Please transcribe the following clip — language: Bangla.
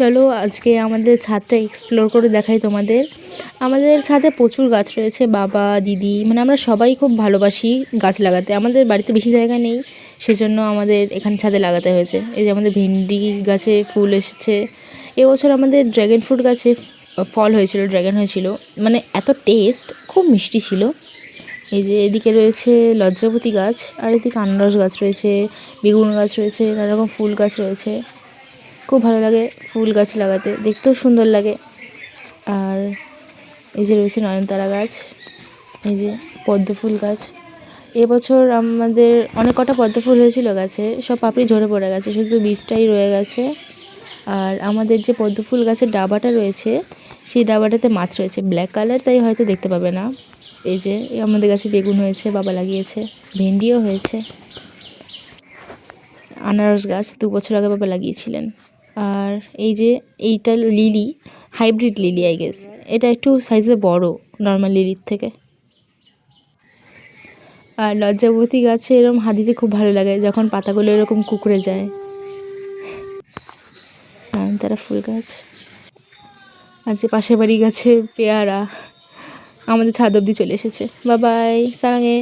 চলো আজকে আমাদের ছাদটা এক্সপ্লোর করে দেখাই তোমাদের। আমাদের ছাদে প্রচুর গাছ রয়েছে, বাবা দিদি মানে আমরা সবাই খুব ভালোবাসি গাছ লাগাতে। আমাদের বাড়িতে বেশি জায়গা নেই, সেজন্য আমাদের এখানে ছাদে লাগাতে হয়েছে। এই যে আমাদের ভেন্ডি গাছে ফুল এসেছে, এবছর আমাদের ড্র্যাগন ফ্রুট গাছে ফল হয়েছিল, ড্র্যাগন হয়েছিল, মানে এত টেস্ট, খুব মিষ্টি ছিল। এই যে এদিকে রয়েছে লজ্জাপতি গাছ, আর এদিকে আনারস গাছ রয়েছে, বেগুন গাছ রয়েছে, নানা রকম ফুল গাছ রয়েছে। খুব ভালো লাগে ফুল গাছ লাগাতে, দেখতেও সুন্দর লাগে। আর এই যে রয়েছে নয়নতারা গাছ, এই যে পদ্ম ফুল গাছ। এবছর আমাদের অনেক কটা পদ্ম ফুল হয়েছিল গাছে, সব পাপড়ি ঝরে পড়ে গেছে, শুধু বীজটাই রয়ে গেছে। আর আমাদের যে পদ্ম ফুল গাছের ডাবাটা রয়েছে, সেই ডাবাটাতে মাছ রয়েছে, ব্ল্যাক কালার, তাই হয়তো দেখতে পাবে না। এই যে আমাদের গাছে বেগুন হয়েছে, বাবা লাগিয়েছে, ভেন্ডিও হয়েছে। আনারস গাছ 2 বছর আগে বাবা লাগিয়েছিলেন। আর এই যে এইটা lily, hybrid lily I guess, এটা একটু সাইজে বড় নর্মাল লিলির থেকে। আর লজ্জাবতী গাছে এরকম হাত দিতে খুব ভালো লাগে, যখন পাতাগুলো এরকম কুঁকড়ে যায়। নয়নতারা ফুল গাছ। আর যে পাশের বাড়ি গাছে পেয়ারা আমাদের ছাদ অবধি চলে এসেছে। বাবাই, সারাঙে।